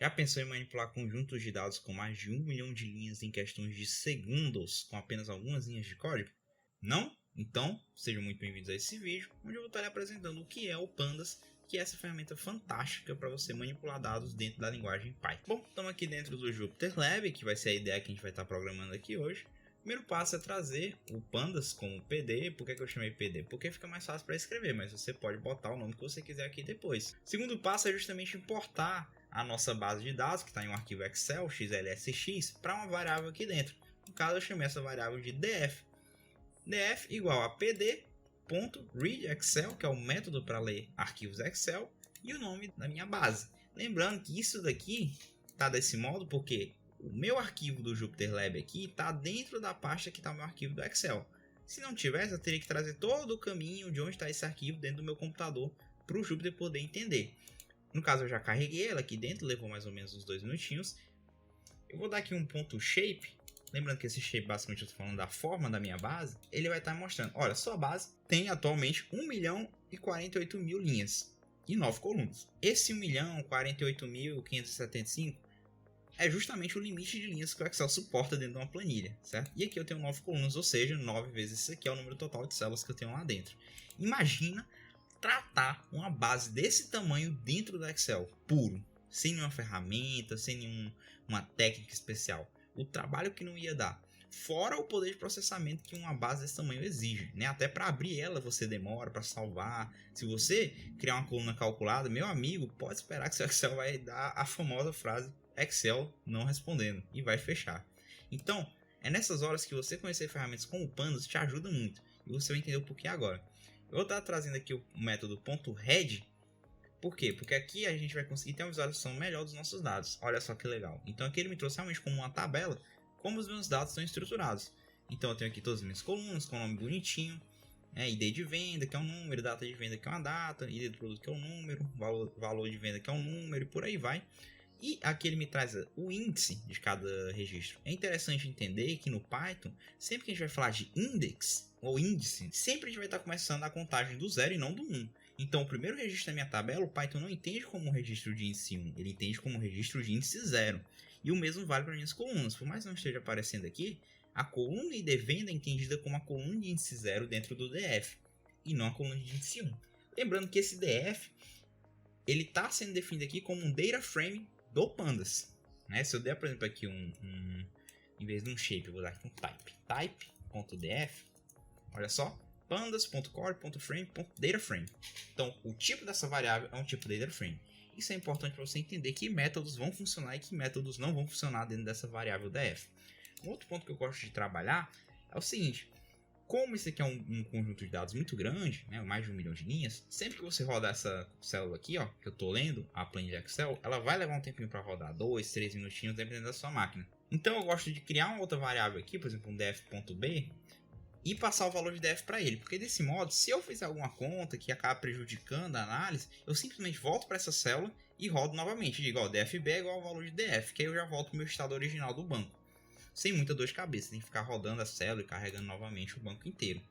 Já pensou em manipular conjuntos de dados com mais de 1 milhão de linhas em questões de segundos com apenas algumas linhas de código? Não? Então, sejam muito bem-vindos a esse vídeo, onde eu vou estar lhe apresentando o que é o Pandas, que é essa ferramenta fantástica para você manipular dados dentro da linguagem Python. Bom, estamos aqui dentro do Jupyter Lab, que vai ser a ideia que a gente vai estar programando aqui hoje. O primeiro passo é trazer o Pandas como PD. Por que eu chamei PD? Porque fica mais fácil para escrever, mas você pode botar o nome que você quiser aqui depois. O segundo passo é justamente importar a nossa base de dados, que está em um arquivo Excel, xlsx, para uma variável aqui dentro. No caso, eu chamei essa variável de df. df igual a pd.readExcel, que é o método para ler arquivos Excel, e o nome da minha base. Lembrando que isso daqui está desse modo porque o meu arquivo do Jupyter Lab aqui está dentro da pasta que está o meu arquivo do Excel. Se não tivesse, eu teria que trazer todo o caminho de onde está esse arquivo dentro do meu computador para o Jupyter poder entender. No caso, eu já carreguei ela aqui dentro, levou mais ou menos uns 2 minutinhos. Eu vou dar aqui um ponto shape. Lembrando que esse shape, basicamente, eu estou falando da forma da minha base. Ele vai estar mostrando, olha, sua base tem atualmente 1.048.000 linhas e 9 colunas. Esse 1.048.575 é justamente o limite de linhas que o Excel suporta dentro de uma planilha, certo? E aqui eu tenho 9 colunas, ou seja, 9 vezes isso aqui é o número total de células que eu tenho lá dentro. Imagina tratar uma base desse tamanho dentro do Excel, puro, sem nenhuma ferramenta, sem nenhuma técnica especial. O trabalho que não ia dar, fora o poder de processamento que uma base desse tamanho exige, né? Até para abrir ela você demora, para salvar. Se você criar uma coluna calculada, meu amigo, pode esperar que seu Excel vai dar a famosa frase Excel não respondendo e vai fechar. Então, é nessas horas que você conhecer ferramentas como o Pandas te ajuda muito e você vai entender o porquê agora. Eu vou estar trazendo aqui o método .head. Por quê? Porque aqui a gente vai conseguir ter uma visualização melhor dos nossos dados. Olha só que legal. Então aqui ele me trouxe realmente como uma tabela como os meus dados estão estruturados. Então eu tenho aqui todas as minhas colunas com o nome bonitinho. ID de venda, que é um número, data de venda, que é uma data, ID do produto, que é um número, valor de venda, que é um número, e por aí vai. E aqui ele me traz o índice de cada registro. É interessante entender que no Python, sempre que a gente vai falar de index ou índice, sempre a gente vai estar começando a contagem do 0 e não do 1. Então o primeiro registro da minha tabela, o Python não entende como um registro de índice 1, ele entende como um registro de índice 0. E o mesmo vale para minhas colunas. Por mais que não esteja aparecendo aqui, a coluna ID venda é entendida como a coluna de índice 0 dentro do DF, e não a coluna de índice 1. Lembrando que esse DF ele está sendo definido aqui como um data frame do Pandas, né? Se eu der, por exemplo, aqui em vez de um shape, eu vou dar aqui um type.df, olha só, pandas.core.frame.dataframe. Então, o tipo dessa variável é um tipo dataframe. Isso é importante para você entender que métodos vão funcionar e que métodos não vão funcionar dentro dessa variável df. Um outro ponto que eu gosto de trabalhar é o seguinte: como isso aqui é um conjunto de dados muito grande, né, mais de 1 milhão de linhas, sempre que você rodar essa célula aqui, ó, que eu estou lendo, a planilha Excel, ela vai levar um tempinho para rodar, 2, 3 minutinhos, dependendo da sua máquina. Então eu gosto de criar uma outra variável aqui, por exemplo, um df.b, e passar o valor de df para ele, porque desse modo, se eu fizer alguma conta que acaba prejudicando a análise, eu simplesmente volto para essa célula e rodo novamente, digo, ó, dfb é igual ao valor de df, que aí eu já volto para o meu estado original do banco. Sem muita dor de cabeça, tem que ficar rodando a célula e carregando novamente o banco inteiro.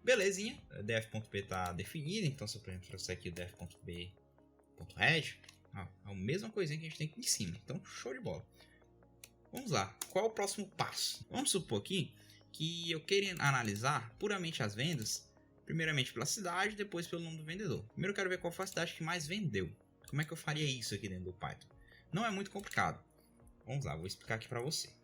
Belezinha, df.p está definido, então se eu, por exemplo, trouxer aqui o df.b.head, é a mesma coisinha que a gente tem aqui em cima, então show de bola. Vamos lá, qual é o próximo passo? Vamos supor aqui que eu queira analisar puramente as vendas, primeiramente pela cidade, depois pelo nome do vendedor. Primeiro eu quero ver qual foi a cidade que mais vendeu. Como é que eu faria isso aqui dentro do Python? Não é muito complicado. Vamos lá, vou explicar aqui para você.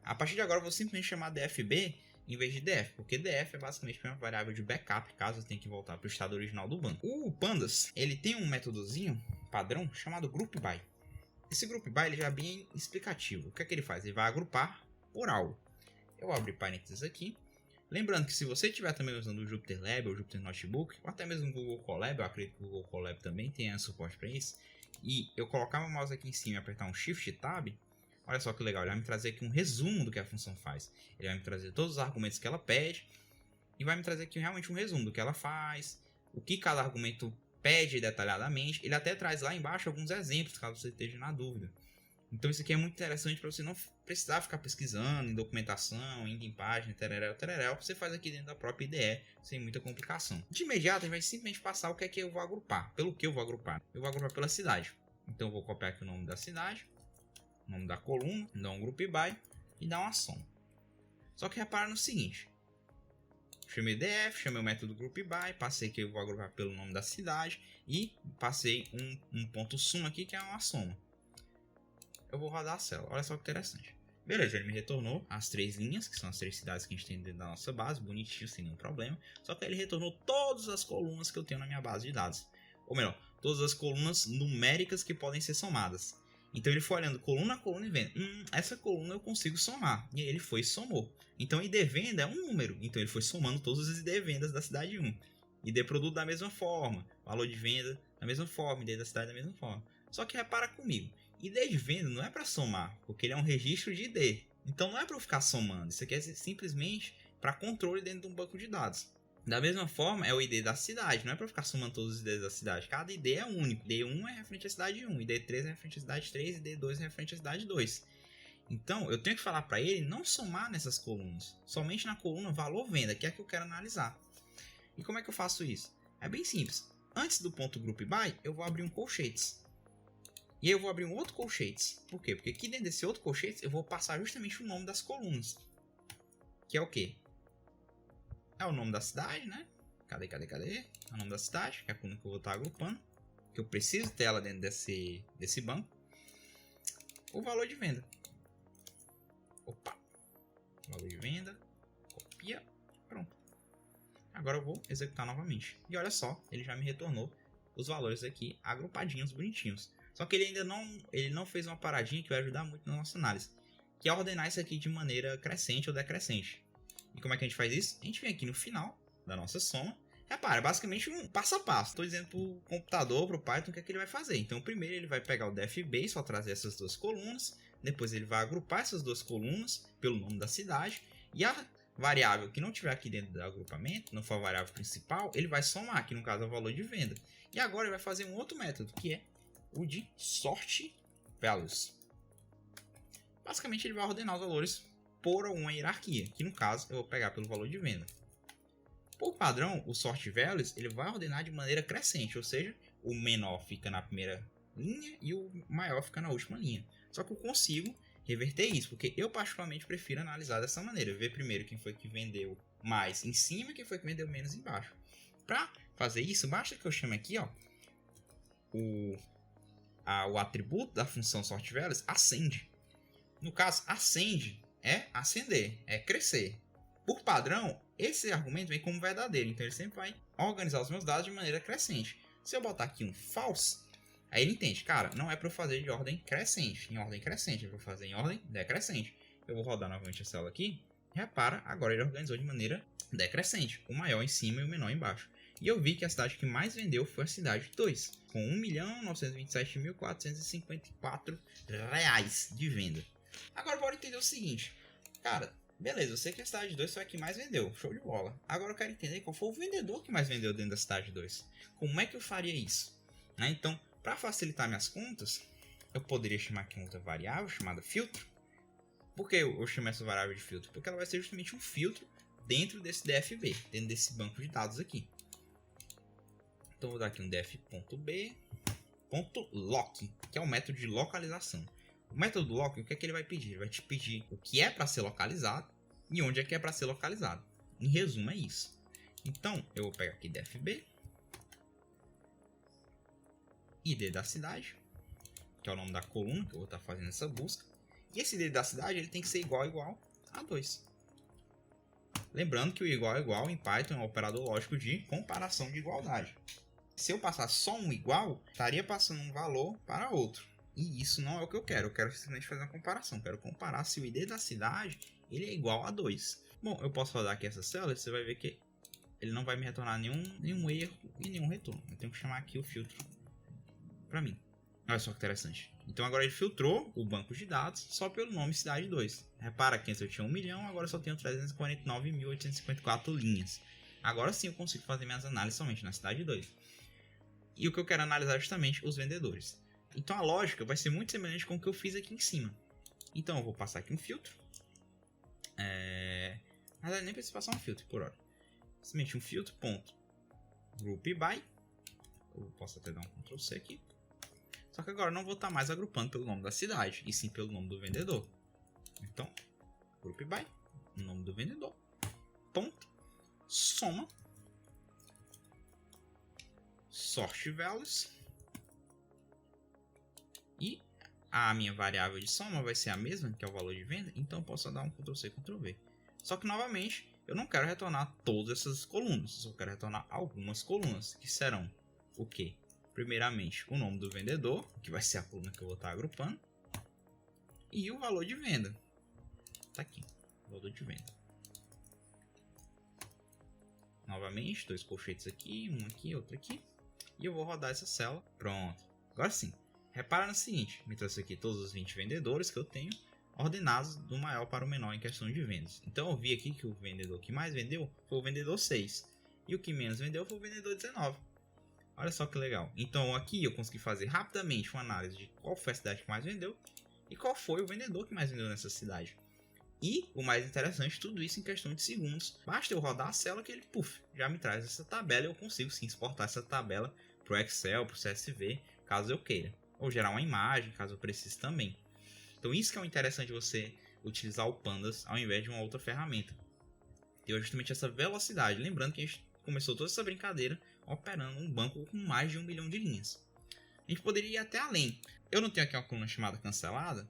A partir de agora eu vou simplesmente chamar dfb em vez de df, porque df é basicamente uma variável de backup caso eu tenha que voltar para o estado original do banco. O Pandas ele tem um métodozinho padrão chamado groupby. Esse groupby ele já é bem explicativo. O que é que ele faz? Ele vai agrupar por algo. Eu abro parênteses aqui. Lembrando que se você estiver também usando o Jupyter Lab ou o Jupyter Notebook, ou até mesmo o Google Colab, eu acredito que o Google Colab também tenha suporte para isso, e eu colocar meu mouse aqui em cima e apertar um Shift Tab, olha só que legal, ele vai me trazer aqui um resumo do que a função faz. Ele vai me trazer todos os argumentos que ela pede e vai me trazer aqui realmente um resumo do que ela faz, o que cada argumento pede detalhadamente. Ele até traz lá embaixo alguns exemplos, caso você esteja na dúvida. Então isso aqui é muito interessante para você não precisar ficar pesquisando em documentação, indo em página, tereréu, você faz aqui dentro da própria IDE, sem muita complicação. De imediato, a gente vai simplesmente passar o que é que eu vou agrupar. Pelo que eu vou agrupar? Eu vou agrupar pela cidade. Então eu vou copiar aqui o nome da cidade, nome da coluna, dá um group by e dá uma soma. Só que repara no seguinte, chamei df, chamei o método group by, passei que eu vou agrupar pelo nome da cidade e passei um ponto suma aqui que é uma soma. Eu vou rodar a célula, olha só que interessante. Beleza, ele me retornou as 3 linhas, que são as 3 cidades que a gente tem dentro da nossa base, bonitinho, sem nenhum problema. Só que ele retornou todas as colunas que eu tenho na minha base de dados. Ou melhor, todas as colunas numéricas que podem ser somadas. Então ele foi olhando coluna a coluna e vendo, essa coluna eu consigo somar. E aí ele foi e somou. Então ID venda é um número, então ele foi somando todos os ID vendas da cidade 1. ID produto da mesma forma, valor de venda da mesma forma, ID da cidade da mesma forma. Só que repara comigo, ID de venda não é para somar, porque ele é um registro de ID. Então não é para eu ficar somando, isso aqui é simplesmente para controle dentro de um banco de dados. Da mesma forma é o ID da cidade, não é para ficar somando todos os IDs da cidade. Cada ID é único, ID1 é referente à cidade 1, ID3 é referente à cidade 3 e ID2 é referente à cidade 2. Então eu tenho que falar para ele não somar nessas colunas, somente na coluna valor venda, que é a que eu quero analisar. E como é que eu faço isso? É bem simples. Antes do ponto group by, eu vou abrir um colchetes. E aí eu vou abrir um outro colchetes. Por quê? Porque aqui dentro desse outro colchetes eu vou passar justamente o nome das colunas. Que é o quê? É o nome da cidade, né? Cadê? É o nome da cidade, que é a coluna que eu vou estar agrupando. Que eu preciso ter ela dentro desse banco. O valor de venda. Opa. Valor de venda. Copia. Pronto. Agora eu vou executar novamente. E olha só, ele já me retornou os valores aqui agrupadinhos, bonitinhos. Só que ele ainda não fez uma paradinha que vai ajudar muito na nossa análise. Que é ordenar isso aqui de maneira crescente ou decrescente. E como é que a gente faz isso? A gente vem aqui no final da nossa soma. Repara, basicamente um passo a passo. Estou dizendo para o computador, para o Python, o que é que ele vai fazer. Então primeiro ele vai pegar o dfb e só trazer essas duas colunas. Depois ele vai agrupar essas duas colunas pelo nome da cidade. E a variável que não tiver aqui dentro do agrupamento, não for a variável principal, ele vai somar, que no caso é o valor de venda. E agora ele vai fazer um outro método, que é o de sort values. Basicamente ele vai ordenar os valores por uma hierarquia, que no caso eu vou pegar pelo valor de venda. Por padrão, o sort values ele vai ordenar de maneira crescente, ou seja, o menor fica na primeira linha e o maior fica na última linha. Só que eu consigo reverter isso, porque eu particularmente prefiro analisar dessa maneira, ver primeiro quem foi que vendeu mais em cima e quem foi que vendeu menos embaixo. Para fazer isso, basta que eu chame aqui ó, o atributo da função sort values ascend. No caso, ascend é ascender, é crescer. Por padrão, esse argumento vem como verdadeiro, então ele sempre vai organizar os meus dados de maneira crescente. Se eu botar aqui um false, aí ele entende, cara, não é para eu fazer de ordem crescente, eu vou fazer em ordem decrescente. Eu vou rodar novamente a célula aqui, repara, agora ele organizou de maneira decrescente, o maior em cima e o menor embaixo. E eu vi que a cidade que mais vendeu foi a cidade 2, com R$ 1.927.454 de venda. Agora bora entender o seguinte, cara, beleza, eu sei que a cidade 2 foi a que mais vendeu, show de bola. Agora eu quero entender qual foi o vendedor que mais vendeu dentro da cidade 2. Como é que eu faria isso? Então, para facilitar minhas contas, eu poderia chamar aqui uma outra variável chamada filtro. Por que eu chamo essa variável de filtro? Porque ela vai ser justamente um filtro dentro desse dfb, dentro desse banco de dados aqui. Então vou dar aqui um df.b.lock, que é o método de localização. O método lock, o que é que ele vai pedir? Ele vai te pedir o que é para ser localizado e onde é que é para ser localizado. Em resumo, é isso. Então, eu vou pegar aqui dfb, ID da cidade, que é o nome da coluna que eu vou estar fazendo essa busca. E esse ID da cidade ele tem que ser igual a 2. Lembrando que o igual em Python é um operador lógico de comparação de igualdade. Se eu passar só um igual, estaria passando um valor para outro. E isso não é o que eu quero simplesmente fazer uma comparação. Quero comparar se o ID da cidade ele é igual a 2. Bom, eu posso rodar aqui essa célula e você vai ver que ele não vai me retornar nenhum erro e nenhum retorno. Eu tenho que chamar aqui o filtro para mim. Olha só que interessante. Então agora ele filtrou o banco de dados só pelo nome cidade 2. Repara que antes eu tinha 1 milhão, agora eu só tenho 349.854 linhas. Agora sim eu consigo fazer minhas análises somente na cidade 2. E o que eu quero analisar é justamente os vendedores. Então a lógica vai ser muito semelhante com o que eu fiz aqui em cima. Então eu vou passar aqui um filtro. Mas nem preciso passar um filtro por hora. Simplesmente um filtro, ponto. Group by. Eu posso até dar um Ctrl C aqui. Só que agora eu não vou estar mais agrupando pelo nome da cidade, e sim pelo nome do vendedor. Então, group by, nome do vendedor, ponto, soma, sort values, e a minha variável de soma vai ser a mesma, que é o valor de venda, então eu posso dar um Ctrl+C, Ctrl+V. Só que, novamente, eu não quero retornar todas essas colunas, eu só quero retornar algumas colunas, que serão o quê? Primeiramente, o nome do vendedor, que vai ser a coluna que eu vou estar agrupando, e o valor de venda. Tá aqui, valor de venda. Novamente, 2 colchetes aqui, um aqui, outro aqui. E eu vou rodar essa célula. Pronto. Agora sim. Repara no seguinte, me trouxe aqui todos os 20 vendedores que eu tenho, ordenados do maior para o menor em questão de vendas. Então eu vi aqui que o vendedor que mais vendeu foi o vendedor 6. E o que menos vendeu foi o vendedor 19. Olha só que legal. Então aqui eu consegui fazer rapidamente uma análise de qual foi a cidade que mais vendeu e qual foi o vendedor que mais vendeu nessa cidade. E o mais interessante, tudo isso em questão de segundos. Basta eu rodar a célula que ele, já me traz essa tabela e eu consigo sim exportar essa tabela para o Excel, para o CSV, caso eu queira. Ou gerar uma imagem, caso eu precise também. Então isso que é o interessante de você utilizar o Pandas ao invés de uma outra ferramenta. Deu justamente essa velocidade. Lembrando que a gente começou toda essa brincadeira operando um banco com mais de 1 milhão de linhas. A gente poderia ir até além. Eu não tenho aqui uma coluna chamada cancelada.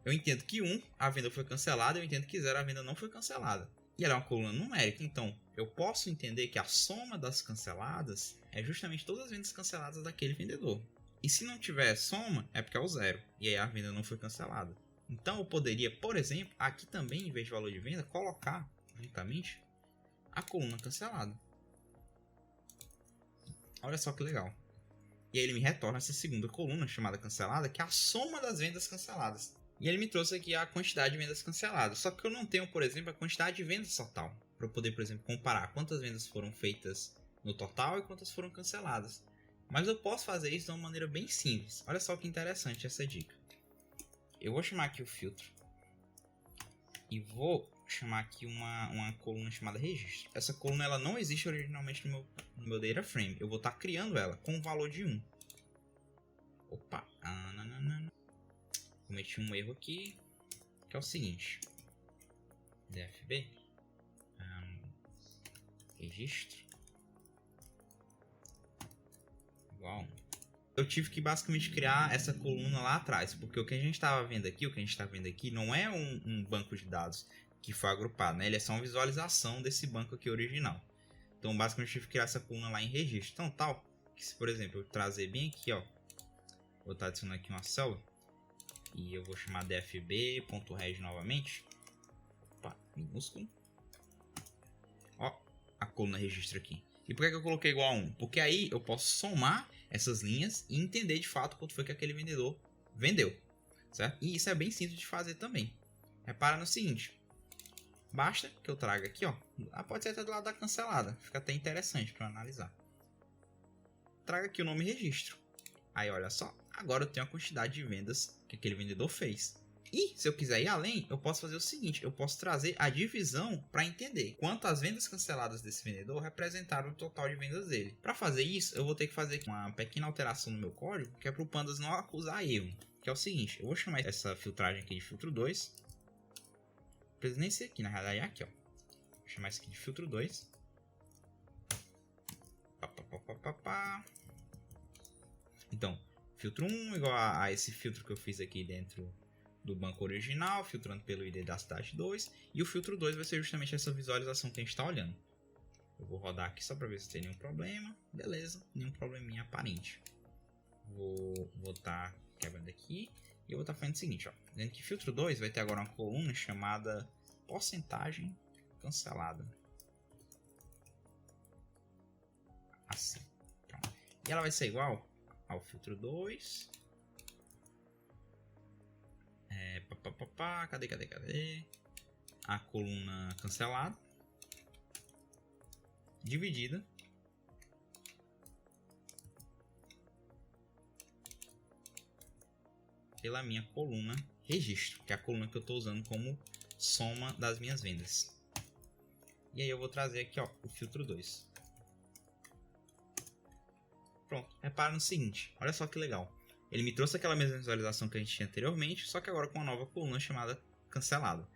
Eu entendo que 1, a venda foi cancelada, eu entendo que 0, a venda não foi cancelada. E ela é uma coluna numérica, então eu posso entender que a soma das canceladas é justamente todas as vendas canceladas daquele vendedor. E se não tiver soma, é porque é o 0, e aí a venda não foi cancelada. Então eu poderia, por exemplo, aqui também, em vez de valor de venda, colocar juntamente a coluna cancelada. Olha só que legal. E aí ele me retorna essa segunda coluna chamada cancelada, que é a soma das vendas canceladas. E ele me trouxe aqui a quantidade de vendas canceladas. Só que eu não tenho, por exemplo, a quantidade de vendas total. Para eu poder, por exemplo, comparar quantas vendas foram feitas no total e quantas foram canceladas. Mas eu posso fazer isso de uma maneira bem simples. Olha só que interessante essa dica. Eu vou chamar aqui o filtro. E vou chamar aqui uma coluna chamada registro. Essa coluna ela não existe originalmente no meu data frame. Eu vou estar criando ela com o valor de 1. Opa. Cometi um erro aqui, que é o seguinte. DFB. Registro. Igual. Eu tive que basicamente criar essa coluna lá atrás, porque o que a gente estava vendo aqui, não é um banco de dados que foi agrupado, né? Ele é só uma visualização desse banco aqui original. Então, basicamente, eu tive que criar essa coluna lá em registro. Então, tal, que se, por exemplo, eu trazer bem aqui, ó, vou estar adicionando aqui uma célula, e eu vou chamar dfb.reg novamente. Opa, minúsculo. Ó, a coluna registro aqui. E por que eu coloquei igual a 1? Porque aí eu posso somar essas linhas e entender de fato quanto foi que aquele vendedor vendeu. Certo? E isso é bem simples de fazer também. Repara no seguinte. Basta que eu traga aqui, ó. Pode ser até do lado da cancelada. Fica até interessante para analisar. Traga aqui o nome registro. Aí olha só. Agora eu tenho a quantidade de vendas que aquele vendedor fez. E se eu quiser ir além, eu posso fazer o seguinte, eu posso trazer a divisão para entender quantas vendas canceladas desse vendedor representaram o total de vendas dele. Para fazer isso, eu vou ter que fazer uma pequena alteração no meu código, que é para o Pandas não acusar erro. Que é o seguinte, eu vou chamar essa filtragem aqui de filtro 2. Não precisa nem ser aqui, na realidade é aqui, ó. Vou chamar isso aqui de filtro 2. Então, filtro 1 igual a esse filtro que eu fiz aqui dentro do banco original, filtrando pelo ID da cidade 2. E o filtro 2 vai ser justamente essa visualização que a gente está olhando. Eu vou rodar aqui só para ver se tem nenhum problema. Beleza, nenhum probleminha aparente. Vou estar quebrando aqui. E eu vou estar fazendo o seguinte, ó. Dentro que filtro 2 vai ter agora uma coluna chamada porcentagem cancelada. Assim. Pronto. E ela vai ser igual ao filtro 2. Cadê? A coluna cancelada. Dividida. Pela minha coluna registro, que é a coluna que eu estou usando como soma das minhas vendas. E aí eu vou trazer aqui, ó, o filtro 2. Pronto, repara no seguinte, olha só que legal. ele me trouxe aquela mesma visualização que a gente tinha anteriormente, só que agora com uma nova coluna chamada cancelado.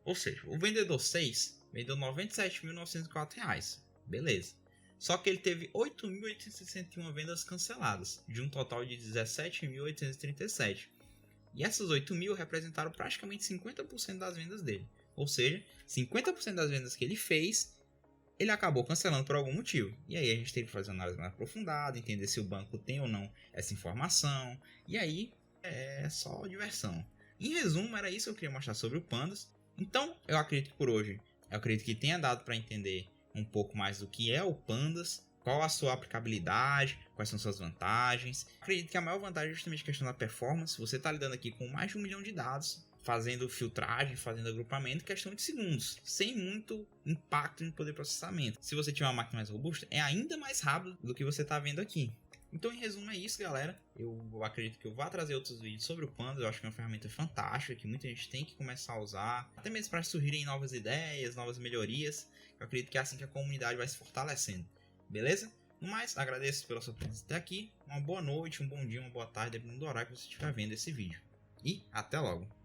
Ou seja, o vendedor 6 vendeu R$ 97.904. Beleza. Só que ele teve 8.861 vendas canceladas, de um total de 17.837. E essas 8.000 representaram praticamente 50% das vendas dele. Ou seja, 50% das vendas que ele fez, ele acabou cancelando por algum motivo. E aí a gente teve que fazer uma análise mais aprofundada, entender se o banco tem ou não essa informação. E aí é só diversão. Em resumo, era isso que eu queria mostrar sobre o Pandas. Então, eu acredito que por hoje, tenha dado para entender um pouco mais do que é o Pandas, qual a sua aplicabilidade, quais são suas vantagens. Acredito que a maior vantagem é justamente a questão da performance. Você está lidando aqui com mais de 1 milhão de dados, fazendo filtragem, fazendo agrupamento em questão de segundos, sem muito impacto no poder de processamento. Se você tiver uma máquina mais robusta, é ainda mais rápido do que você está vendo aqui. Então, em resumo, é isso, galera. Eu acredito que eu vou trazer outros vídeos sobre o Pandas. Eu acho que é uma ferramenta fantástica, que muita gente tem que começar a usar, até mesmo para surgirem novas ideias, novas melhorias. Eu acredito que é assim que a comunidade vai se fortalecendo. Beleza? No mais, agradeço pela sua presença até aqui. Uma boa noite, um bom dia, uma boa tarde, dependendo do horário que você estiver vendo esse vídeo. E até logo!